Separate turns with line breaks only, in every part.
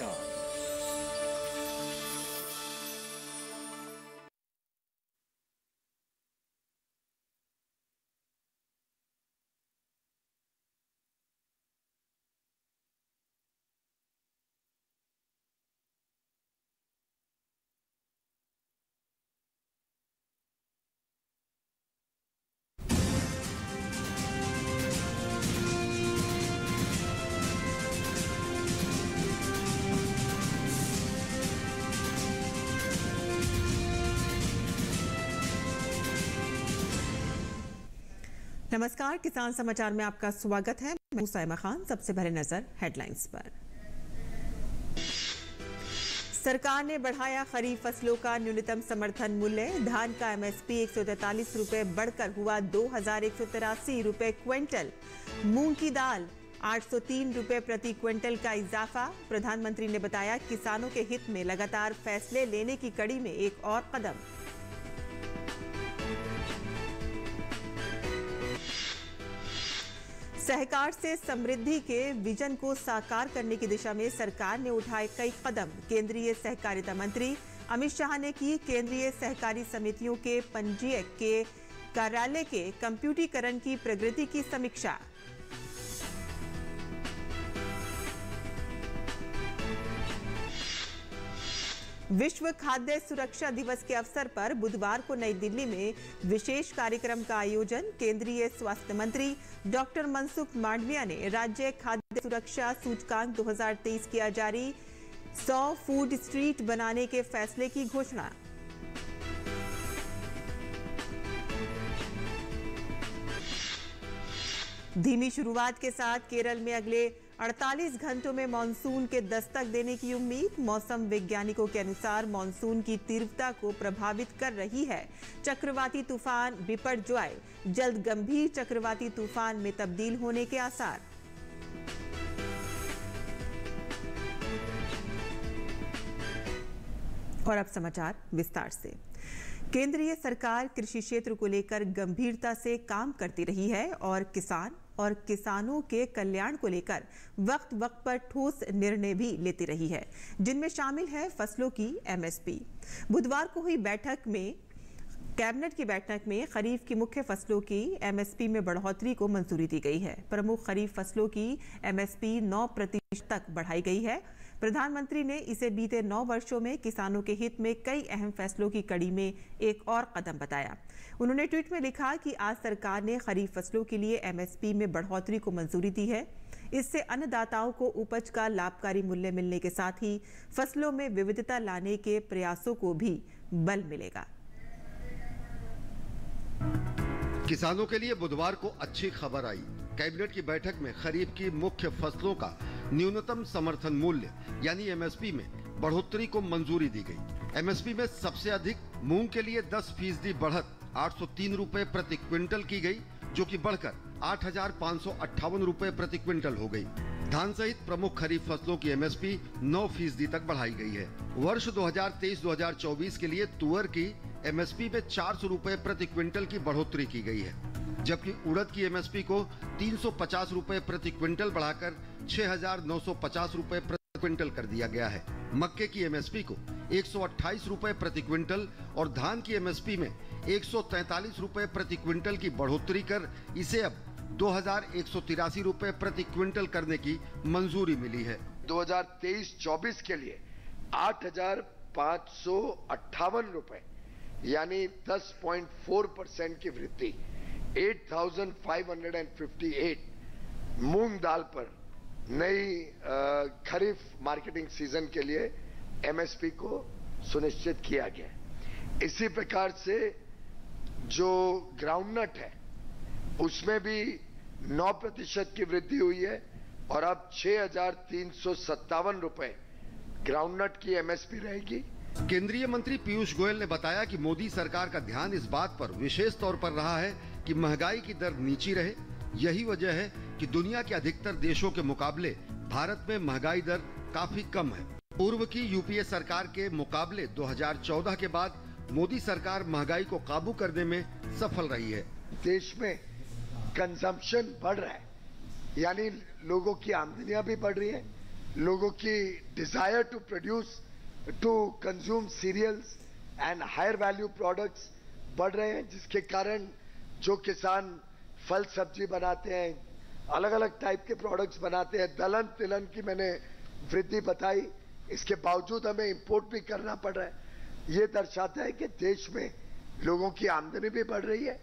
समाचार।
नमस्कार, किसान समाचार में आपका स्वागत है। मैं साइमा खान। सबसे पहले नजर हेडलाइंस पर। सरकार ने बढ़ाया खरीफ फसलों का न्यूनतम समर्थन मूल्य। धान का एमएसपी 143 रुपए बढ़कर हुआ 2183 रुपए क्विंटल। मूंग की दाल 803 रुपए प्रति क्विंटल का इजाफा। प्रधानमंत्री ने बताया किसानों के हित में लगातार फैसले लेने की कड़ी में एक और कदम। सहकार से समृद्धि के विजन को साकार करने की दिशा में सरकार ने उठाए कई कदम। केंद्रीय सहकारिता मंत्री अमित शाह ने की केंद्रीय सहकारी समितियों के पंजीयक के कार्यालय के कंप्यूटरीकरण की प्रगति की समीक्षा। विश्व खाद्य सुरक्षा दिवस के अवसर पर बुधवार को नई दिल्ली में विशेष कार्यक्रम का आयोजन। केंद्रीय स्वास्थ्य मंत्री डॉक्टर मनसुख मांडविया ने राज्य खाद्य सुरक्षा सूचकांक 2023 किया जारी। 100 फूड स्ट्रीट बनाने के फैसले की घोषणा। धीमी शुरुआत के साथ केरल में अगले 48 घंटों में मानसून के दस्तक देने की उम्मीद। मौसम वैज्ञानिकों के अनुसार मानसून की तीव्रता को प्रभावित कर रही है चक्रवाती तूफान बिपरजॉय। जल्द गंभीर चक्रवाती तूफान में तब्दील होने के आसार। और अब समाचार विस्तार से। केंद्रीय सरकार कृषि क्षेत्र को लेकर गंभीरता से काम करती रही है और किसानों के कल्याण को लेकर वक्त वक्त पर ठोस निर्णय भी लेती रही है, जिनमें शामिल है फसलों की एमएसपी। बुधवार को हुई कैबिनेट की बैठक में खरीफ की मुख्य फसलों की एमएसपी में बढ़ोतरी को मंजूरी दी गई है। प्रमुख खरीफ फसलों की एमएसपी 9% तक बढ़ाई गई है। प्रधानमंत्री ने इसे बीते 9 वर्षों में किसानों के हित में कई अहम फैसलों की कड़ी में एक और कदम बताया। उन्होंने ट्वीट में लिखा कि आज सरकार ने खरीफ फसलों के लिए एमएसपी में बढ़ोतरी को मंजूरी दी है। इससे अन्नदाताओं को उपज का लाभकारी मूल्य मिलने के साथ ही फसलों में विविधता लाने के प्रयासों को भी बल मिलेगा।
किसानों के लिए बुधवार को अच्छी खबर आई। कैबिनेट की बैठक में खरीफ की मुख्य फसलों का न्यूनतम समर्थन मूल्य यानी एमएसपी में बढ़ोतरी को मंजूरी दी गई। एमएसपी में सबसे अधिक मूंग के लिए 10% बढ़त 803 रुपए प्रति क्विंटल की गई, जो कि बढ़कर 8,558 रुपए प्रति क्विंटल हो गई। धान सहित प्रमुख खरीफ फसलों की एमएसपी 9% तक बढ़ाई गई है। वर्ष 2023-2024 के लिए तुअर की एमएसपी में 400 रुपए प्रति क्विंटल की बढ़ोतरी की गई है, जबकि उड़द की एमएसपी को 350 रुपए प्रति क्विंटल बढ़ाकर 6,950 रुपए प्रति क्विंटल कर दिया गया है। मक्के की एमएसपी को 128 रुपए प्रति क्विंटल और धान की एमएसपी में 143 रुपए प्रति क्विंटल की बढ़ोतरी कर इसे अब 2,183 रुपए प्रति क्विंटल करने की मंजूरी मिली है।
2023-24 के लिए 8,558 रुपए यानी 10.4% की वृद्धि 8,558 मूंग दाल पर नई खरीफ मार्केटिंग सीजन के लिए एमएसपी को सुनिश्चित किया गया। इसी प्रकार से जो ग्राउंडनट है उसमें भी 9% की वृद्धि हुई है और अब 6,357 रुपए ग्राउंडनट की एमएसपी रहेगी।
केंद्रीय मंत्री पीयूष गोयल ने बताया कि मोदी सरकार का ध्यान इस बात पर विशेष तौर पर रहा है कि महंगाई की दर नीची रहे। यही वजह है कि दुनिया के अधिकतर देशों के मुकाबले भारत में महंगाई दर काफी कम है। पूर्व की यूपीए सरकार के मुकाबले 2014 के बाद मोदी सरकार महंगाई को काबू करने में सफल रही है।
देश में कंजम्पशन बढ़ रहा है, यानी लोगों की आमदनियां भी बढ़ रही है लोगों की desire to produce to consume cereals and higher value products बढ़ रहे हैं, जिसके कारण जो किसान फल सब्जी बनाते हैं, अलग अलग टाइप के प्रोडक्ट्स बनाते हैं, दलहन तिलहन की मैंने वृद्धि बताई, इसके बावजूद हमें इंपोर्ट भी करना पड़ रहा है। ये दर्शाता है कि देश में लोगों की आमदनी भी बढ़ रही है,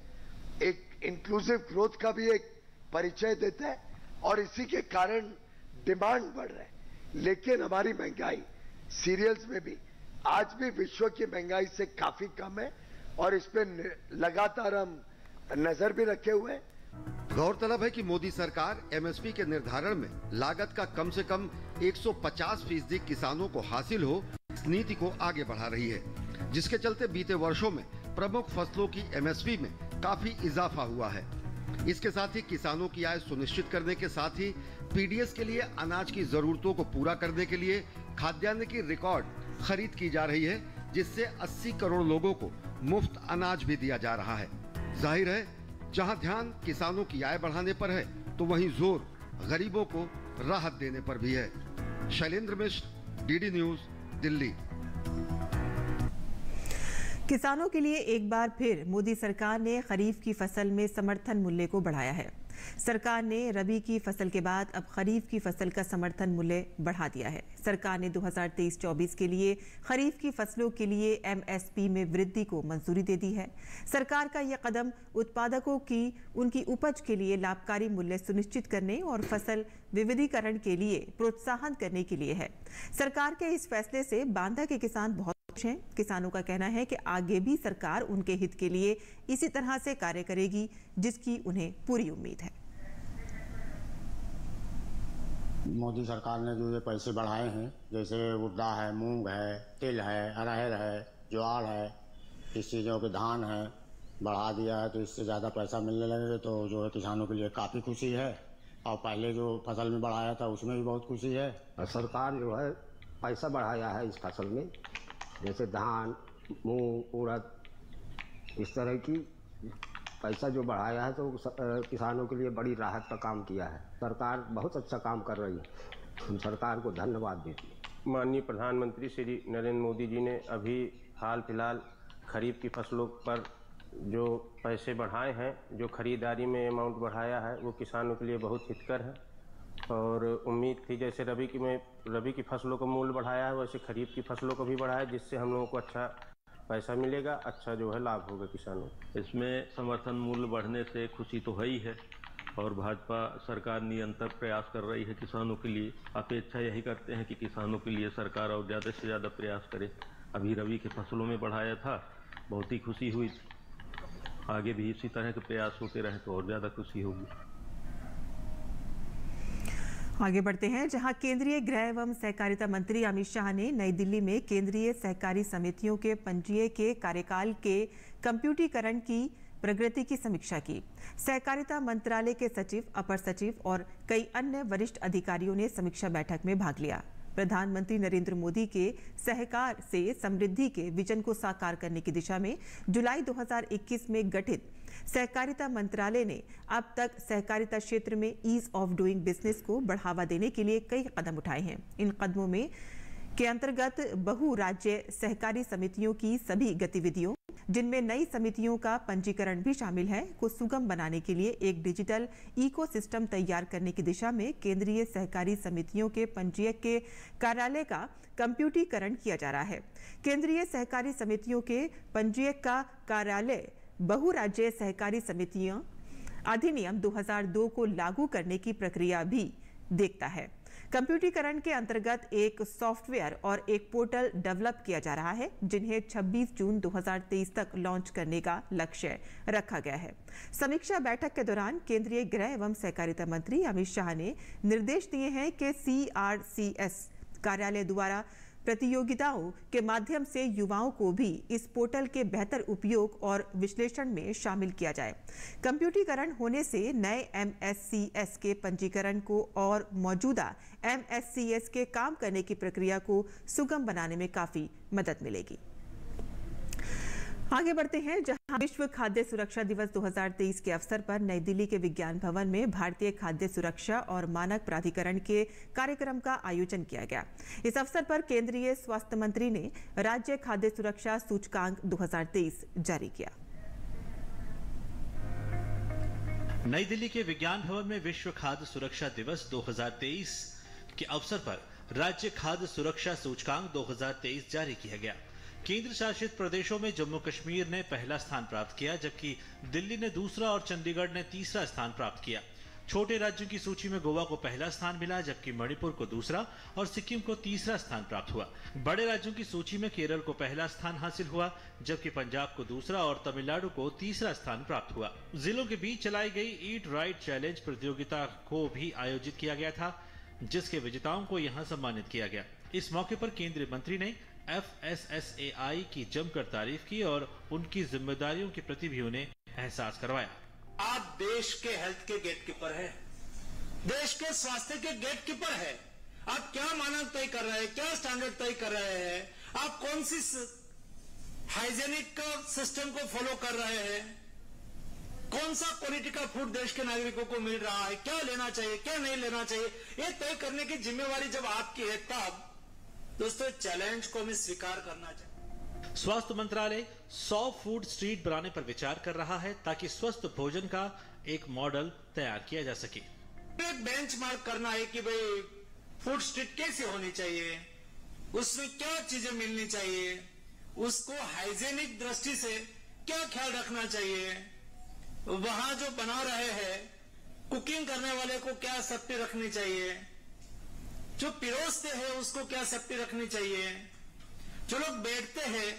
एक इंक्लूसिव ग्रोथ का भी एक परिचय देता है, और इसी के कारण डिमांड बढ़ रहा है। लेकिन हमारी महंगाई सीरियल्स में भी आज भी विश्व की महंगाई से काफी कम है, और इस पे लगातार हम नजर भी रखे हुए हैं।
गौरतलब है कि मोदी सरकार एमएसपी के निर्धारण में लागत का कम से कम 150% किसानों को हासिल हो इस नीति को आगे बढ़ा रही है, जिसके चलते बीते वर्षों में प्रमुख फसलों की एमएसपी में काफी इजाफा हुआ है। इसके साथ ही किसानों की आय सुनिश्चित करने के साथ ही पीडीएस के लिए अनाज की जरूरतों को पूरा करने के लिए खाद्यान्न की रिकॉर्ड खरीद की जा रही है, जिससे 80 करोड़ लोगों को मुफ्त अनाज भी दिया जा रहा है। जाहिर है, जहां ध्यान किसानों की आय बढ़ाने पर है, तो वहीं जोर गरीबों को राहत देने पर भी है। शैलेंद्र मिश्र, डीडी न्यूज, दिल्ली।
किसानों के लिए एक बार फिर मोदी सरकार ने खरीफ की फसल में समर्थन मूल्य को बढ़ाया है। सरकार ने रबी की फसल के बाद अब खरीफ की फसल का समर्थन मूल्य बढ़ा दिया है। सरकार ने 2023-24 के लिए खरीफ की फसलों के लिए एमएसपी में वृद्धि को मंजूरी दे दी है। सरकार का यह कदम उत्पादकों की उनकी उपज के लिए लाभकारी मूल्य सुनिश्चित करने और फसल विविधीकरण के लिए प्रोत्साहन करने के लिए है। सरकार के इस फैसले से बांदा के किसान बहुत खुश हैं। किसानों का कहना है कि आगे भी सरकार उनके हित के लिए इसी तरह से कार्य करेगी, जिसकी उन्हें पूरी उम्मीद है।
मोदी सरकार ने जो ये पैसे बढ़ाए हैं, जैसे उड़दा है, मूंग है, तिल है, अरहर है, ज्वार है, इस चीज़ों के धान है, बढ़ा दिया है, तो इससे ज़्यादा पैसा मिलने लगे तो जो है किसानों के लिए काफ़ी खुशी है। और पहले जो फसल में बढ़ाया था उसमें भी बहुत खुशी है।
सरकार जो है पैसा बढ़ाया है इस फसल में, जैसे धान, मूंग, उड़द, इस तरह की पैसा जो बढ़ाया है तो किसानों के लिए बड़ी राहत का काम किया है। सरकार बहुत अच्छा काम कर रही है, हम सरकार को धन्यवाद देते हैं।
माननीय प्रधानमंत्री श्री नरेंद्र मोदी जी ने अभी हाल फिलहाल खरीफ की फसलों पर जो पैसे बढ़ाए हैं, जो खरीदारी में अमाउंट बढ़ाया है, वो किसानों के लिए बहुत हितकर है। और उम्मीद थी जैसे रबी की फसलों का मूल्य बढ़ाया है, वैसे खरीफ की फसलों को भी बढ़ाया, जिससे हम लोगों को अच्छा पैसा मिलेगा, अच्छा जो है लाभ होगा किसानों।
इसमें समर्थन मूल्य बढ़ने से खुशी तो है ही है, और भाजपा सरकार निरंतर प्रयास कर रही है किसानों के लिए। अपेक्षा यही करते हैं कि किसानों के लिए सरकार और ज़्यादा से ज़्यादा प्रयास करे। अभी रबी के फसलों में बढ़ाया था, बहुत ही खुशी हुई। आगे भी इसी तरह के प्रयास होते रहे तो और ज़्यादा खुशी होगी।
आगे बढ़ते हैं, जहां केंद्रीय गृह एवं सहकारिता मंत्री अमित शाह ने नई दिल्ली में केंद्रीय सहकारी समितियों के पंजीयन के कार्यकाल के कंप्यूटरीकरण की प्रगति की समीक्षा की। सहकारिता मंत्रालय के सचिव, अपर सचिव और कई अन्य वरिष्ठ अधिकारियों ने समीक्षा बैठक में भाग लिया। प्रधानमंत्री नरेंद्र मोदी के सहकार से समृद्धि के विजन को साकार करने की दिशा में जुलाई 2021 में गठित सहकारिता मंत्रालय ने अब तक सहकारिता क्षेत्र में ईज ऑफ डूइंग बिजनेस को बढ़ावा देने के लिए कई कदम उठाए हैं। इन कदमों में के अंतर्गत बहु राज्य सहकारी समितियों की सभी गतिविधियों, जिनमें नई समितियों का पंजीकरण भी शामिल है, को सुगम बनाने के लिए एक डिजिटल इकोसिस्टम तैयार करने की दिशा में केंद्रीय सहकारी समितियों के पंजीयक के कार्यालय का कंप्यूटरीकरण किया जा रहा है। केंद्रीय सहकारी समितियों के पंजीयक का कार्यालय बहु राज्य सहकारी समितियां अधिनियम 2002 को लागू करने की प्रक्रिया भी देखता है। कंप्यूटरीकरण के अंतर्गत एक सॉफ्टवेयर और एक पोर्टल डेवलप किया जा रहा है, जिन्हें 26 जून 2023 तक लॉन्च करने का लक्ष्य रखा गया है। समीक्षा बैठक के दौरान केंद्रीय गृह एवं सहकारिता मंत्री अमित शाह ने निर्देश दिए हैं कि CRCS कार्यालय द्वारा प्रतियोगिताओं के माध्यम से युवाओं को भी इस पोर्टल के बेहतर उपयोग और विश्लेषण में शामिल किया जाए। कंप्यूटरीकरण होने से नए MSCS के पंजीकरण को और मौजूदा MSCS के काम करने की प्रक्रिया को सुगम बनाने में काफी मदद मिलेगी। आगे बढ़ते हैं, जहां विश्व खाद्य सुरक्षा दिवस 2023 के अवसर पर नई दिल्ली के विज्ञान भवन में भारतीय खाद्य सुरक्षा और मानक प्राधिकरण के कार्यक्रम का आयोजन किया गया। इस अवसर पर केंद्रीय स्वास्थ्य मंत्री ने राज्य खाद्य सुरक्षा सूचकांक 2023 जारी किया।
नई दिल्ली के विज्ञान भवन में विश्व खाद्य सुरक्षा दिवस 2023 के अवसर पर राज्य खाद्य सुरक्षा सूचकांक 2023 जारी किया गया। केंद्र शासित प्रदेशों में जम्मू कश्मीर ने पहला स्थान प्राप्त किया, जबकि दिल्ली ने दूसरा और चंडीगढ़ ने तीसरा स्थान प्राप्त किया। छोटे राज्यों की सूची में गोवा को पहला स्थान मिला, जबकि मणिपुर को दूसरा और सिक्किम को तीसरा स्थान प्राप्त हुआ। बड़े राज्यों की सूची में केरल को पहला स्थान हासिल हुआ, जबकि पंजाब को दूसरा और तमिलनाडु को तीसरा स्थान प्राप्त हुआ। जिलों के बीच चलाई गई ईट राइट चैलेंज प्रतियोगिता को भी आयोजित किया गया था, जिसके विजेताओं को यहां सम्मानित किया गया। इस मौके पर केंद्रीय मंत्री ने FSSAI की जमकर तारीफ की और उनकी जिम्मेदारियों के प्रति भी उन्हें एहसास करवाया।
आप देश के हेल्थ के गेटकीपर हैं, देश के स्वास्थ्य के गेटकीपर हैं। आप क्या मानक तय कर रहे हैं, क्या स्टैंडर्ड तय कर रहे हैं, आप कौन सी हाइजेनिक सिस्टम को फॉलो कर रहे हैं, कौन सा क्वालिटी का फूड देश के नागरिकों को मिल रहा है, क्या लेना चाहिए, क्या नहीं लेना चाहिए, ये तय करने की जिम्मेवारी जब आपकी है, तब दोस्तों चैलेंज को हमें स्वीकार करना चाहिए।
स्वास्थ्य मंत्रालय 100 फूड स्ट्रीट बनाने पर विचार कर रहा है, ताकि स्वस्थ भोजन का एक मॉडल तैयार किया जा सके।
एक बेंचमार्क करना है कि भाई फूड स्ट्रीट कैसे होनी चाहिए, उसमें क्या चीजें मिलनी चाहिए, उसको हाइजेनिक दृष्टि से क्या ख्याल रखना चाहिए, वहां जो बना रहे हैं कुकिंग करने वाले को क्या सेफ्टी रखनी चाहिए, जो पिरोसते हैं उसको क्या सेफ्टी रखनी चाहिए, जो लोग बैठते हैं,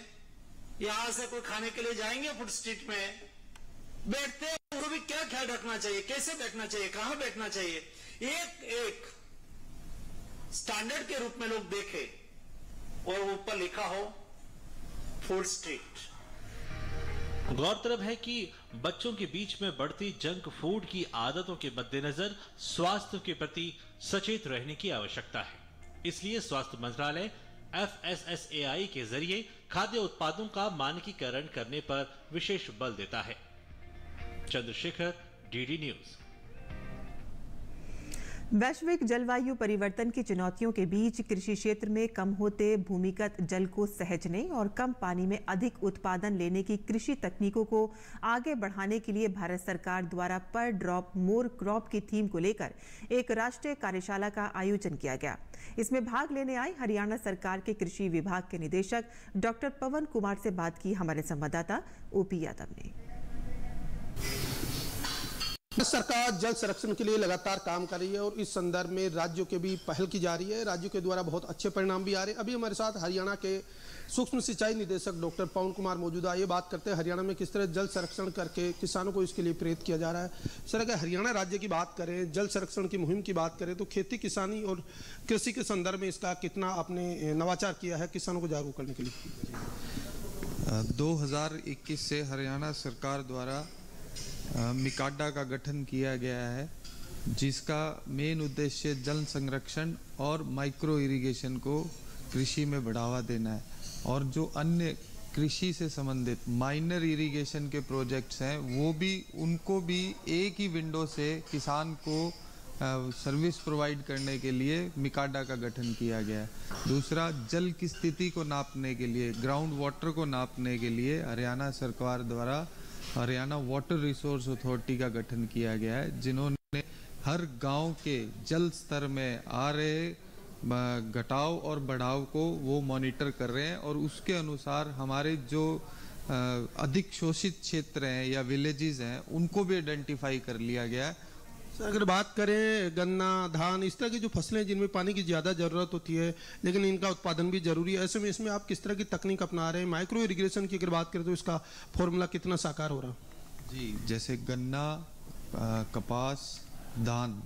यहां से कोई खाने के लिए जाएंगे फूड स्ट्रीट में, बैठते हैं उनको भी क्या ख्याल रखना चाहिए, कैसे बैठना चाहिए, कहां बैठना चाहिए, एक एक स्टैंडर्ड के रूप में लोग देखें और ऊपर लिखा हो फूड स्ट्रीट।
गौरतलब है कि बच्चों के बीच में बढ़ती जंक फूड की आदतों के मद्देनजर स्वास्थ्य के प्रति सचेत रहने की आवश्यकता है। इसलिए स्वास्थ्य मंत्रालय FSSAI के जरिए खाद्य उत्पादों का मानकीकरण करने पर विशेष बल देता है। Chandrashekhar, DD news.
वैश्विक जलवायु परिवर्तन की चुनौतियों के बीच कृषि क्षेत्र में कम होते भूमिगत जल को सहेजने और कम पानी में अधिक उत्पादन लेने की कृषि तकनीकों को आगे बढ़ाने के लिए भारत सरकार द्वारा पर ड्रॉप मोर क्रॉप की थीम को लेकर एक राष्ट्रीय कार्यशाला का आयोजन किया गया। इसमें भाग लेने आए हरियाणा सरकार के कृषि विभाग के निदेशक डॉक्टर पवन कुमार से बात की हमारे संवाददाता OP यादव ने।
सरकार जल संरक्षण के लिए लगातार काम कर रही है और इस संदर्भ में राज्यों के भी पहल की जा रही है। राज्यों के द्वारा बहुत अच्छे परिणाम भी आ रहे हैं। अभी हमारे साथ हरियाणा के सूक्ष्म सिंचाई निदेशक डॉक्टर पवन कुमार मौजूद है। ये बात करते हैं हरियाणा में किस तरह जल संरक्षण करके किसानों को इसके लिए प्रेरित किया जा रहा है। सर, अगर हरियाणा राज्य की बात करें, जल संरक्षण की मुहिम की बात करें, तो खेती किसानी और कृषि के संदर्भ में इसका कितना आपने नवाचार किया है किसानों को जागरूक करने के लिए?
2021 से हरियाणा सरकार द्वारा मिकाडा का गठन किया गया है, जिसका मेन उद्देश्य जल संरक्षण और माइक्रो इरिगेशन को कृषि में बढ़ावा देना है। और जो अन्य कृषि से संबंधित माइनर इरिगेशन के प्रोजेक्ट्स हैं, वो भी उनको भी एक ही विंडो से किसान को सर्विस प्रोवाइड करने के लिए मिकाडा का गठन किया गया है। दूसरा, जल की स्थिति को नापने के लिए, ग्राउंड वाटर को नापने के लिए हरियाणा सरकार द्वारा हरियाणा वाटर रिसोर्स अथॉरिटी का गठन किया गया है, जिन्होंने हर गांव के जल स्तर में आ रहे घटाव और बढ़ाव को वो मॉनिटर कर रहे हैं और उसके अनुसार हमारे जो अधिक शोषित क्षेत्र हैं या विलेजेस हैं उनको भी आइडेंटिफाई कर लिया गया है।
अगर बात करें गन्ना, धान, इस तरह की जो फसलें जिनमें पानी की ज़्यादा ज़रूरत होती है लेकिन इनका उत्पादन भी जरूरी है, ऐसे में इसमें आप किस तरह की तकनीक अपना रहे हैं? माइक्रो इरिगेशन की अगर बात करें तो इसका फॉर्मूला कितना साकार हो रहा है?
जी, जैसे गन्ना, कपास, धान,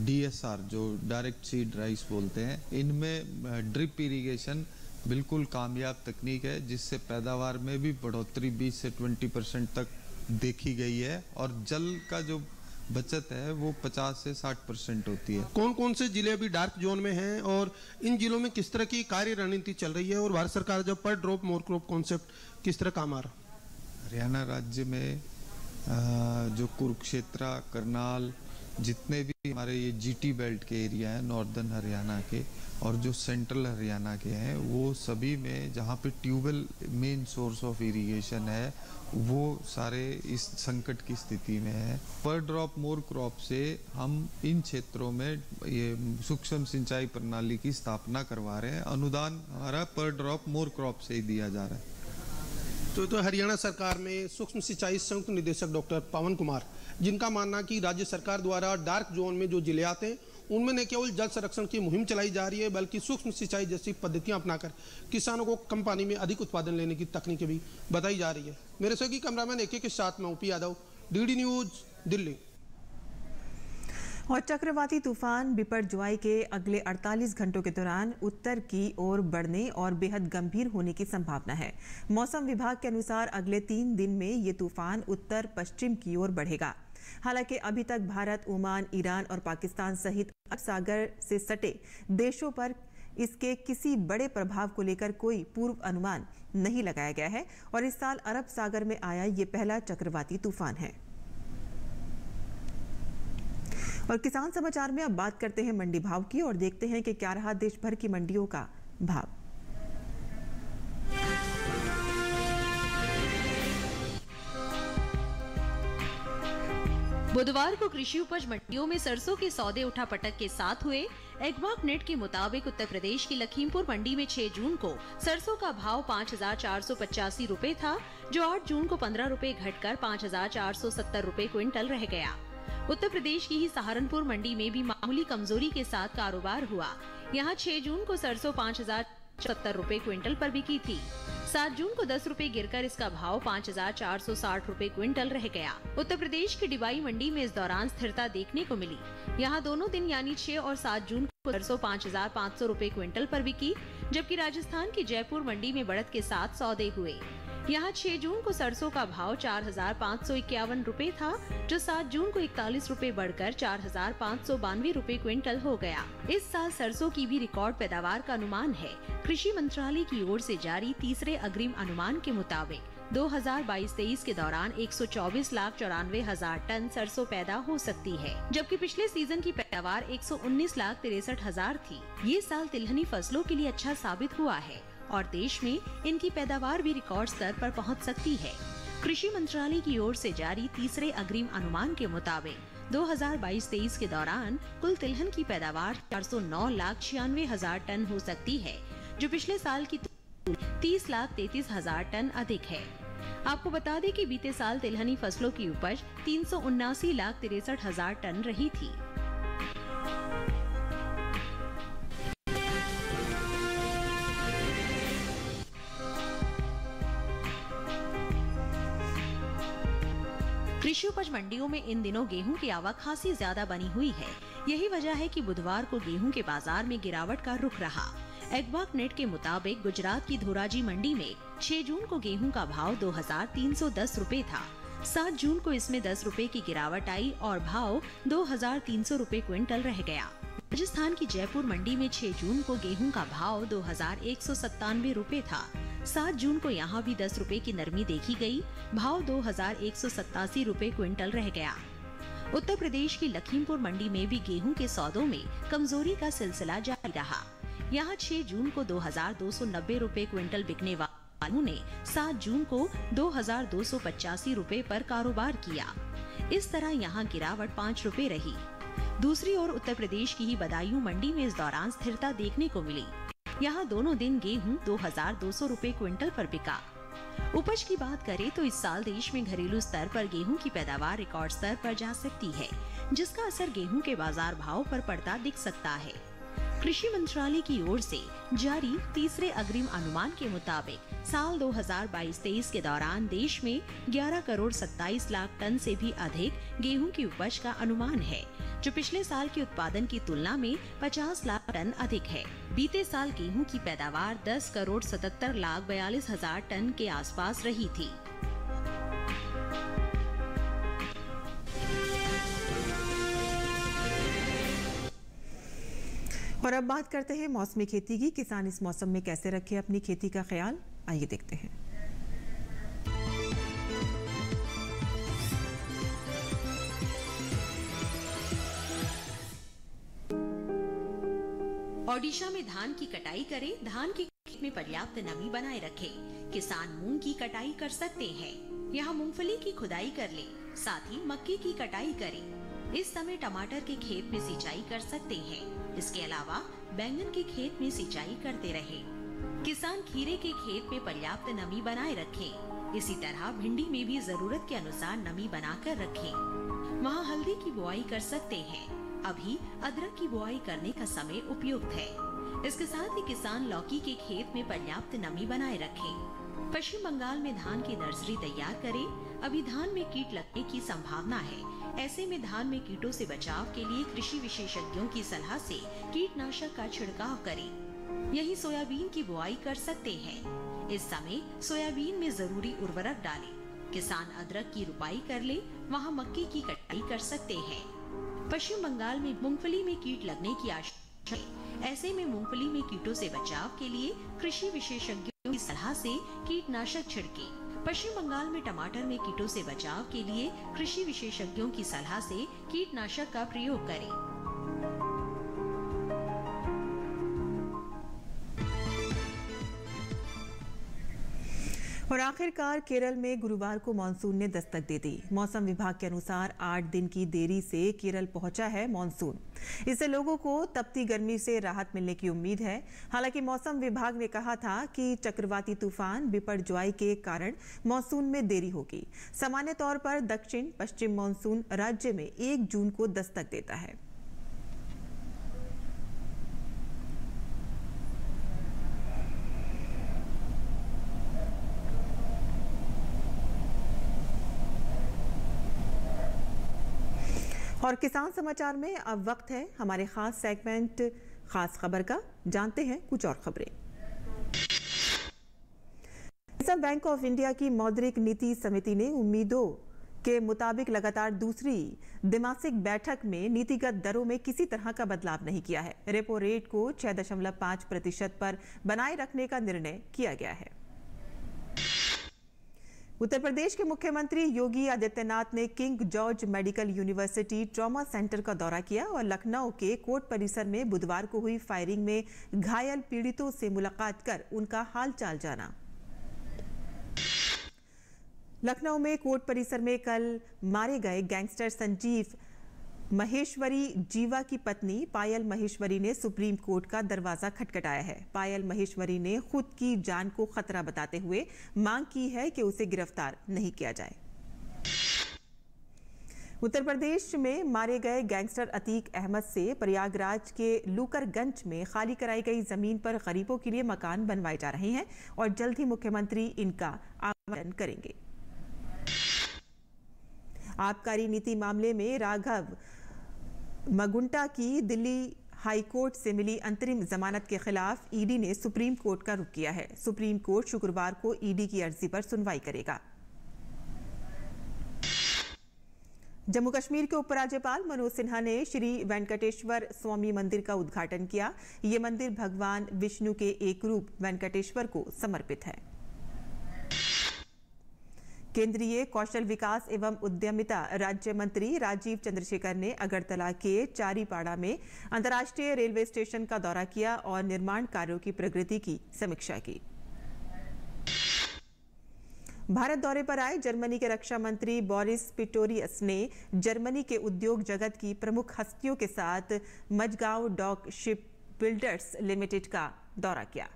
DSR जो डायरेक्ट सीड राइस बोलते हैं, इनमें ड्रिप इरिगेशन बिल्कुल कामयाब तकनीक है, जिससे पैदावार में भी बढ़ोतरी 20 से 20% तक देखी गई है और जल का जो बचत है वो 50 से 60% होती है।
कौन कौन से जिले अभी डार्क जोन में हैं और इन जिलों में किस तरह की कार्य रणनीति चल रही है और भारत सरकार जब पर ड्रॉप मोर क्रॉप कॉन्सेप्ट किस तरह काम आ रहा?
हरियाणा राज्य में जो कुरुक्षेत्र, करनाल, जितने भी हमारे ये जीटी बेल्ट के एरिया हैं नॉर्दर्न हरियाणा के और जो सेंट्रल हरियाणा के हैं, वो सभी में जहाँ पे tubewell main source of irrigation है वो सारे इस संकट की स्थिति में है। पर ड्रॉप मोर क्रॉप से हम इन क्षेत्रों में ये सूक्ष्म सिंचाई प्रणाली की स्थापना करवा रहे हैं। अनुदान हमारा पर ड्रॉप मोर क्रॉप से ही दिया जा रहा है।
तो हरियाणा सरकार में सूक्ष्म सिंचाई संयुक्त निदेशक डॉक्टर पवन कुमार, जिनका मानना कि राज्य सरकार द्वारा डार्क जोन में जो जिले आते हैं उनमें न केवल जल संरक्षण की मुहिम चलाई जा रही है बल्कि सूक्ष्म सिंचाई जैसी पद्धतियां अपनाकर किसानों को कम पानी में अधिक उत्पादन लेने की तकनीकें भी बताई जा रही है। मेरे सहयोगी कैमरामैन एके के साथ में OP Yadav, DD news, Delhi.
और चक्रवाती तूफान बिपरजॉय के अगले 48 घंटों के दौरान उत्तर की ओर बढ़ने और बेहद गंभीर होने की संभावना है। मौसम विभाग के अनुसार अगले 3 दिन में ये तूफान उत्तर पश्चिम की ओर बढ़ेगा। हालांकि अभी तक भारत, ओमान, ईरान और पाकिस्तान सहित अरब सागर से सटे देशों पर इसके किसी बड़े प्रभाव को लेकर कोई पूर्व अनुमान नहीं लगाया गया है और इस साल अरब सागर में आया ये पहला चक्रवाती तूफान है। और किसान समाचार में अब बात करते हैं मंडी भाव की और देखते हैं कि क्या रहा देश भर की मंडियों का भाव।
बुधवार को कृषि उपज मंडियों में सरसों के सौदे उठापटक के साथ हुए। एग्मार्क नेट के मुताबिक उत्तर प्रदेश की लखीमपुर मंडी में 6 जून को सरसों का भाव 5,485 रुपए था, जो 8 जून को 15 रुपए घटकर 5,470 रुपए क्विंटल रह गया। उत्तर प्रदेश की ही सहारनपुर मंडी में भी मामूली कमजोरी के साथ कारोबार हुआ। यहाँ 6 जून को सरसों 5,070 रुपए क्विंटल पर बिकी थी। 7 जून को 10 रुपए गिरकर इसका भाव 5,460 रुपए क्विंटल रह गया। उत्तर प्रदेश की डिबाई मंडी में इस दौरान स्थिरता देखने को मिली। यहाँ दोनों दिन यानी 6 और 7 जून को सरसों 5,500 रुपए क्विंटल पर बिकी, जबकि राजस्थान की जयपुर मंडी में बढ़त के साथ सौदे हुए। यहाँ 6 जून को सरसों का भाव 4,551 रुपए था, जो 7 जून को 41 रुपए बढ़कर 4,592 रुपए क्विंटल हो गया। इस साल सरसों की भी रिकॉर्ड पैदावार का अनुमान है। कृषि मंत्रालय की ओर से जारी तीसरे अग्रिम अनुमान के मुताबिक 2022-23 के दौरान 124,94,000 टन सरसों पैदा हो सकती है, जबकि पिछले सीजन की पैदावार 119,63,000 थी। ये साल तिलहनी फसलों के लिए अच्छा साबित हुआ है और देश में इनकी पैदावार भी रिकॉर्ड स्तर पर पहुंच सकती है। कृषि मंत्रालय की ओर से जारी तीसरे अग्रिम अनुमान के मुताबिक 2022-23 के दौरान कुल तिलहन की पैदावार 409,96,000 टन हो सकती है, जो पिछले साल की 30,33,000 टन अधिक है। आपको बता दें कि बीते साल तिलहनी फसलों की उपज 379,63,000 टन रही थी। कृषि उपज मंडियों में इन दिनों गेहूं की आवक खासी ज्यादा बनी हुई है। यही वजह है कि बुधवार को गेहूं के बाजार में गिरावट का रुख रहा। एग्मार्क नेट के मुताबिक गुजरात की धोराजी मंडी में 6 जून को गेहूं का भाव 2,310 रुपए था। 7 जून को इसमें 10 रुपए की गिरावट आई और भाव 2,300 रुपए क्विंटल रह गया। राजस्थान की जयपुर मंडी में 6 जून को गेहूं का भाव 2,197 रुपए था। 7 जून को यहाँ भी 10 रुपए की नरमी देखी गई, भाव 2,187 रुपए क्विंटल रह गया। उत्तर प्रदेश की लखीमपुर मंडी में भी गेहूं के सौदों में कमजोरी का सिलसिला जारी रहा। यहाँ 6 जून को 2,290 रुपए क्विंटल बिकने वालों ने 7 जून को 2,285 रुपए पर कारोबार किया। इस तरह यहाँ गिरावट 5 रुपए रही। दूसरी ओर उत्तर प्रदेश की ही बदायूं मंडी में इस दौरान स्थिरता देखने को मिली। यहाँ दोनों दिन गेहूं 2,200 रुपए क्विंटल पर बिका। उपज की बात करें तो इस साल देश में घरेलू स्तर पर गेहूं की पैदावार रिकॉर्ड स्तर पर जा सकती है, जिसका असर गेहूं के बाजार भाव पर पड़ता दिख सकता है। कृषि मंत्रालय की ओर से जारी तीसरे अग्रिम अनुमान के मुताबिक साल 2022-23 के दौरान देश में 11 करोड़ 27 लाख टन से भी अधिक गेहूं की उपज का अनुमान है, जो पिछले साल के उत्पादन की तुलना में 50 लाख टन अधिक है। बीते साल गेहूं की पैदावार 10 करोड़ 77,42,000 टन के आसपास रही थी।
और अब बात करते हैं मौसमी खेती की। किसान इस मौसम में कैसे रखें अपनी खेती का ख्याल, आइए देखते हैं।
ओडिशा में धान की कटाई करें। धान के खेत में पर्याप्त नमी बनाए रखें। किसान मूंग की कटाई कर सकते हैं। यहाँ मूंगफली की खुदाई कर लें, साथ ही मक्के की कटाई करें। इस समय टमाटर के खेत में सिंचाई कर सकते हैं। इसके अलावा बैंगन के खेत में सिंचाई करते रहें। किसान खीरे के खेत में पर्याप्त नमी बनाए रखें। इसी तरह भिंडी में भी जरूरत के अनुसार नमी बनाकर रखें। वहाँ हल्दी की बुआई कर सकते हैं। अभी अदरक की बुआई करने का समय उपयुक्त है। इसके साथ ही किसान लौकी के खेत में पर्याप्त नमी बनाए रखें। पश्चिम बंगाल में धान की नर्सरी तैयार करें। अभी धान में कीट लगने की संभावना है। ऐसे में धान में कीटों से बचाव के लिए कृषि विशेषज्ञों की सलाह से कीटनाशक का छिड़काव करें। यही सोयाबीन की बुआई कर सकते हैं। इस समय सोयाबीन में जरूरी उर्वरक डालें। किसान अदरक की रुपाई कर ले, वहाँ मक्के की कटाई कर सकते हैं। पश्चिम बंगाल में मूंगफली में कीट लगने की आशंका है। ऐसे में मूंगफली में कीटों से बचाव के लिए कृषि विशेषज्ञों की सलाह से कीटनाशक छिड़कें। पश्चिम बंगाल में टमाटर में कीटों से बचाव के लिए कृषि विशेषज्ञों की सलाह से कीटनाशक का प्रयोग करें।
और आखिरकार केरल में गुरुवार को मानसून ने दस्तक दे दी। मौसम विभाग के अनुसार 8 दिन की देरी से केरल पहुंचा है मानसून। इससे लोगों को तपती गर्मी से राहत मिलने की उम्मीद है। हालांकि मौसम विभाग ने कहा था कि चक्रवाती तूफान बिपरजॉय के कारण मानसून में देरी होगी। सामान्य तौर पर दक्षिण पश्चिम मानसून राज्य में 1 जून को दस्तक देता है। और किसान समाचार में अब वक्त है हमारे खास सेगमेंट खास खबर का। जानते हैं कुछ और खबरें। रिजर्व बैंक ऑफ इंडिया की मौद्रिक नीति समिति ने उम्मीदों के मुताबिक लगातार दूसरी द्विमासिक बैठक में नीतिगत दरों में किसी तरह का बदलाव नहीं किया है। रेपो रेट को 6.5% पर बनाए रखने का निर्णय किया गया है। उत्तर प्रदेश के मुख्यमंत्री योगी आदित्यनाथ ने king George medical university trauma centre का दौरा किया और लखनऊ के कोर्ट परिसर में बुधवार को हुई फायरिंग में घायल पीड़ितों से मुलाकात कर उनका हालचाल जाना। लखनऊ में कोर्ट परिसर में कल मारे गए गैंगस्टर संजीव महेश्वरी जीवा की पत्नी पायल महेश्वरी ने सुप्रीम कोर्ट का दरवाजा खटखटाया है। पायल महेश्वरी ने खुद की जान को खतरा बताते हुए मांग की है कि उसे गिरफ्तार नहीं किया जाए। उत्तर प्रदेश में मारे गए गैंगस्टर अतीक अहमद से प्रयागराज के लूकरगंज में खाली कराई गई जमीन पर गरीबों के लिए मकान बनवाए जा रहे हैं और जल्द ही मुख्यमंत्री इनका आवंटन करेंगे। आबकारी नीति मामले में राघव मगुंटा की दिल्ली हाई कोर्ट से मिली अंतरिम जमानत के खिलाफ ईडी ने सुप्रीम कोर्ट का रुख किया है। सुप्रीम कोर्ट शुक्रवार को ईडी की अर्जी पर सुनवाई करेगा। जम्मू कश्मीर के उपराज्यपाल मनोज सिन्हा ने श्री वेंकटेश्वर स्वामी मंदिर का उद्घाटन किया। ये मंदिर भगवान विष्णु के एक रूप वेंकटेश्वर को समर्पित है। केंद्रीय कौशल विकास एवं उद्यमिता राज्य मंत्री राजीव चंद्रशेखर ने अगरतला के चारीपाड़ा में अंतर्राष्ट्रीय रेलवे स्टेशन का दौरा किया और निर्माण कार्यों की प्रगति की समीक्षा की। भारत दौरे पर आए जर्मनी के रक्षा मंत्री बोरिस पिस्टोरियस ने जर्मनी के उद्योग जगत की प्रमुख हस्तियों के साथ Mazagon dock shipbuilders limited का दौरा किया।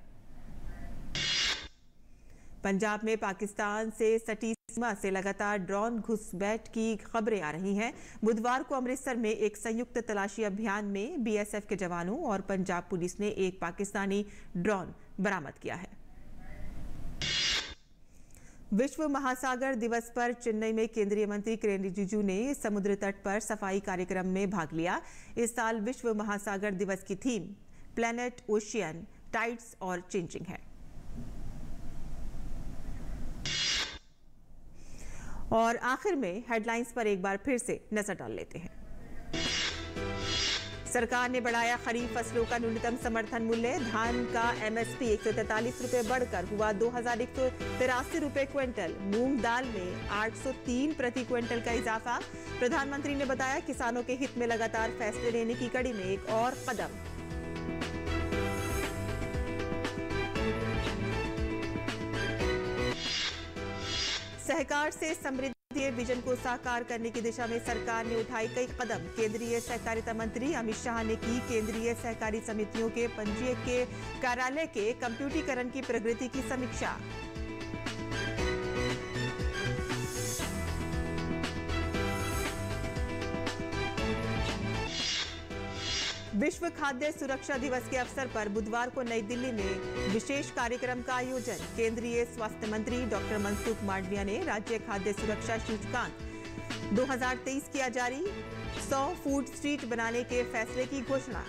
पंजाब में पाकिस्तान से सटी सीमा से लगातार ड्रोन घुसपैठ की खबरें आ रही हैं। बुधवार को अमृतसर में एक संयुक्त तलाशी अभियान में बीएसएफ के जवानों और पंजाब पुलिस ने एक पाकिस्तानी ड्रोन बरामद किया है। विश्व महासागर दिवस पर चेन्नई में केंद्रीय मंत्री किरेन रिजिजू ने समुद्र तट पर सफाई कार्यक्रम में भाग लिया। इस साल विश्व महासागर दिवस की थीम प्लैनेट ओशियन टाइड्स और चेंजिंग है। और आखिर में हेडलाइंस पर एक बार फिर से नजर डाल लेते हैं। सरकार ने बढ़ाया खरीफ फसलों का न्यूनतम समर्थन मूल्य। धान का एमएसपी 143 रुपए बढ़कर हुआ 2183 रुपए क्विंटल। मूंग दाल में 803 प्रति क्विंटल का इजाफा। प्रधानमंत्री ने बताया किसानों के हित में लगातार फैसले लेने की कड़ी में एक और कदम। सहकार से समृद्धि के विजन को साकार करने की दिशा में सरकार ने उठाई कई कदम। केंद्रीय सहकारिता मंत्री अमित शाह ने की केंद्रीय सहकारी समितियों के पंजीयक के कार्यालय के कंप्यूटरीकरण की प्रगति की समीक्षा। विश्व खाद्य सुरक्षा दिवस के अवसर पर बुधवार को नई दिल्ली में विशेष कार्यक्रम का आयोजन। केंद्रीय स्वास्थ्य मंत्री डॉक्टर मनसुख मांडविया ने राज्य खाद्य सुरक्षा सूचकांक 2023 किया जारी। 100 फूड स्ट्रीट बनाने के फैसले की घोषणा।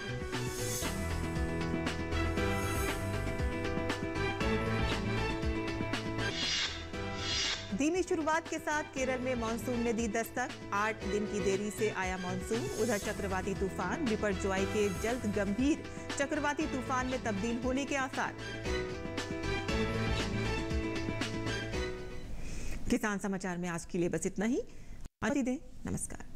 धीमी शुरुआत के साथ केरल में मानसून ने दी दस्तक। 8 दिन की देरी से आया मानसून। उधर चक्रवाती तूफान बिपरजॉय के जल्द गंभीर चक्रवाती तूफान में तब्दील होने के आसार। किसान समाचार में आज के लिए बस इतना ही। अनुमति दें। नमस्कार।